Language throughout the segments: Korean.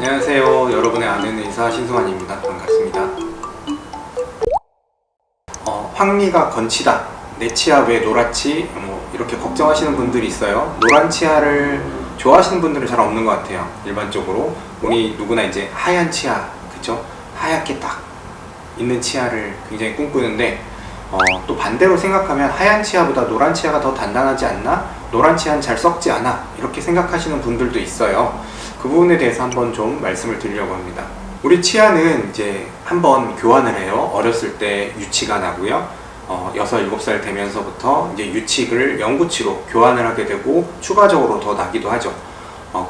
안녕하세요. 여러분의 아는 의사 신승환입니다. 반갑습니다. 황미가 건치다, 내 치아 왜 노랗지? 이렇게 걱정하시는 분들이 있어요. 노란 치아를 좋아하시는 분들은 잘 없는 것 같아요. 일반적으로 우리 누구나 이제 하얀 치아, 그쵸? 하얗게 딱 있는 치아를 굉장히 꿈꾸는데 또 반대로 생각하면 하얀 치아보다 노란 치아가 더 단단하지 않나? 노란 치아는 잘 썩지 않아? 이렇게 생각하시는 분들도 있어요. 그 부분에 대해서 한번 좀 말씀을 드리려고 합니다. 우리 치아는 이제 한번 교환을 해요. 어렸을 때 유치가 나고요. 6, 7살 되면서부터 이제 유치를 영구치로 교환을 하게 되고 추가적으로 더 나기도 하죠.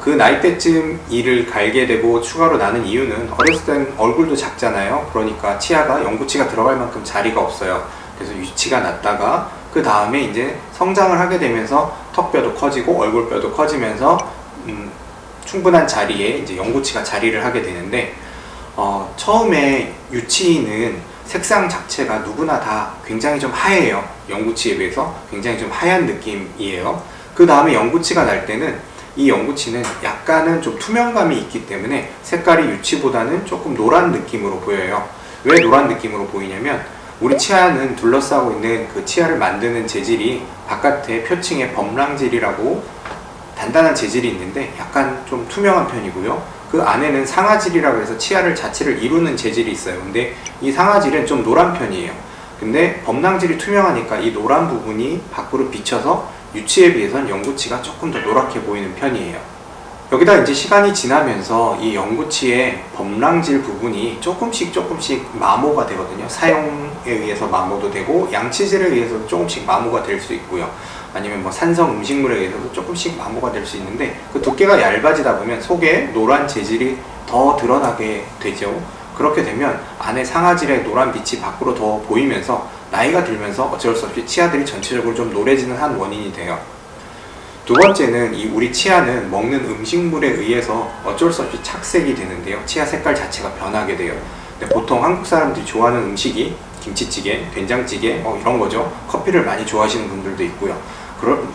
그 나이 때쯤 이를 갈게 되고 추가로 나는 이유는 어렸을 땐 얼굴도 작잖아요. 그러니까 치아가 영구치가 들어갈 만큼 자리가 없어요. 그래서 유치가 났다가 그 다음에 이제 성장을 하게 되면서 턱뼈도 커지고 얼굴뼈도 커지면서 충분한 자리에 이제 영구치가 자리를 하게 되는데 처음에 유치는 색상 자체가 누구나 다 굉장히 좀 하얘요. 영구치에 비해서 굉장히 좀 하얀 느낌이에요. 그 다음에 영구치가 날 때는 이 영구치는 약간은 좀 투명감이 있기 때문에 색깔이 유치보다는 조금 노란 느낌으로 보여요. 왜 노란 느낌으로 보이냐면 우리 치아는 둘러싸고 있는 그 치아를 만드는 재질이 바깥에 표층에 범랑질이라고 단단한 재질이 있는데 약간 좀 투명한 편이고요. 그 안에는 상아질이라고 해서 치아를 자체를 이루는 재질이 있어요. 근데 이 상아질은 좀 노란 편이에요. 근데 범랑질이 투명하니까 이 노란 부분이 밖으로 비쳐서 유치에 비해서는 영구치가 조금 더 노랗게 보이는 편이에요. 여기다 이제 시간이 지나면서 이 영구치의 범랑질 부분이 조금씩 마모가 되거든요. 사용에 의해서 마모도 되고 양치질에 의해서 조금씩 마모가 될 수 있고요. 아니면 뭐 산성 음식물에 의해서도 조금씩 마모가 될 수 있는데 그 두께가 얇아지다 보면 속에 노란 재질이 더 드러나게 되죠. 그렇게 되면 안에 상아질의 노란 빛이 밖으로 더 보이면서 나이가 들면서 어쩔 수 없이 치아들이 전체적으로 좀 노래지는 한 원인이 돼요. 두 번째는 이 우리 치아는 먹는 음식물에 의해서 어쩔 수 없이 착색이 되는데요. 치아 색깔 자체가 변하게 돼요. 근데 보통 한국 사람들이 좋아하는 음식이 김치찌개, 된장찌개 이런 거죠. 커피를 많이 좋아하시는 분들도 있고요.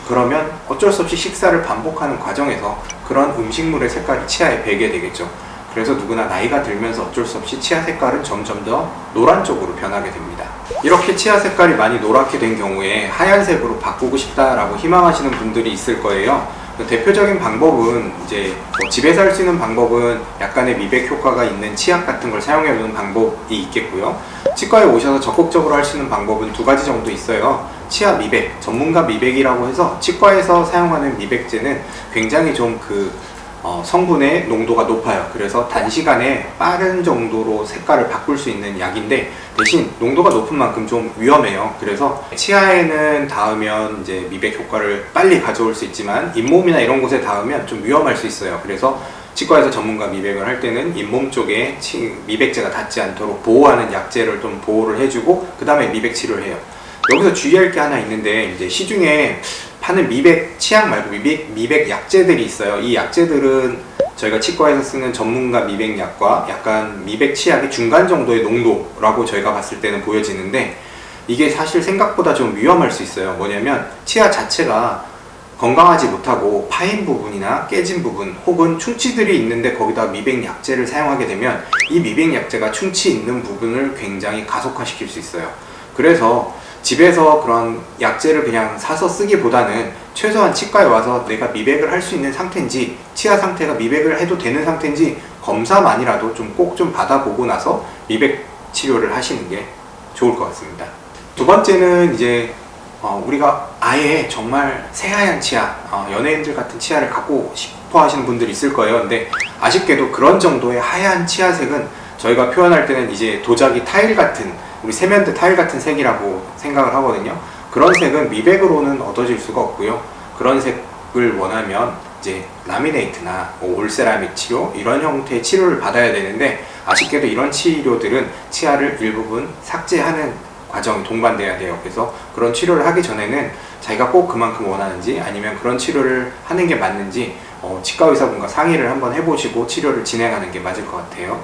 그러면 어쩔 수 없이 식사를 반복하는 과정에서 그런 음식물의 색깔이 치아에 배게 되겠죠. 그래서 누구나 나이가 들면서 어쩔 수 없이 치아 색깔은 점점 더 노란 쪽으로 변하게 됩니다. 이렇게 치아 색깔이 많이 노랗게 된 경우에 하얀색으로 바꾸고 싶다라고 희망하시는 분들이 있을 거예요. 대표적인 방법은 이제 집에서 할 수 있는 방법은 약간의 미백 효과가 있는 치약 같은 걸 사용해 보는 방법이 있겠고요. 치과에 오셔서 적극적으로 할 수 있는 방법은 두 가지 정도 있어요. 치아 미백, 전문가 미백이라고 해서 치과에서 사용하는 미백제는 굉장히 좀 성분의 농도가 높아요. 그래서 단시간에 빠른 정도로 색깔을 바꿀 수 있는 약인데 대신 농도가 높은 만큼 좀 위험해요. 그래서 치아에는 닿으면 이제 미백 효과를 빨리 가져올 수 있지만 잇몸이나 이런 곳에 닿으면 좀 위험할 수 있어요. 그래서 치과에서 전문가 미백을 할 때는 잇몸 쪽에 미백제가 닿지 않도록 보호하는 약제를 좀 보호를 해주고 그 다음에 미백 치료를 해요. 여기서 주의할 게 하나 있는데 이제 시중에 파는 미백 치약 말고 미백 약제들이 있어요. 이 약제들은 저희가 치과에서 쓰는 전문가 미백약과 약간 미백 치약의 중간 정도의 농도라고 저희가 봤을 때는 보여지는데 이게 사실 생각보다 좀 위험할 수 있어요. 뭐냐면 치아 자체가 건강하지 못하고 파인 부분이나 깨진 부분 혹은 충치들이 있는데 거기다 미백 약제를 사용하게 되면 이 미백 약제가 충치 있는 부분을 굉장히 가속화시킬 수 있어요. 그래서 집에서 그런 약제를 그냥 사서 쓰기보다는 최소한 치과에 와서 내가 미백을 할 수 있는 상태인지 치아 상태가 미백을 해도 되는 상태인지 검사만이라도 좀 꼭 좀 받아보고 나서 미백 치료를 하시는 게 좋을 것 같습니다. 두 번째는 이제 우리가 아예 정말 새하얀 치아, 연예인들 같은 치아를 갖고 싶어 하시는 분들이 있을 거예요. 근데 아쉽게도 그런 정도의 하얀 치아색은 저희가 표현할 때는 이제 도자기 타일 같은 우리 세면대 타일 같은 색이라고 생각을 하거든요. 그런 색은 미백으로는 얻어질 수가 없고요. 그런 색을 원하면 이제 라미네이트나 올세라믹 치료 이런 형태의 치료를 받아야 되는데 아쉽게도 이런 치료들은 치아를 일부분 삭제하는 과정이 동반돼야 돼요. 그래서 그런 치료를 하기 전에는 자기가 꼭 그만큼 원하는지 아니면 그런 치료를 하는 게 맞는지 치과 의사분과 상의를 한번 해보시고 치료를 진행하는 게 맞을 것 같아요.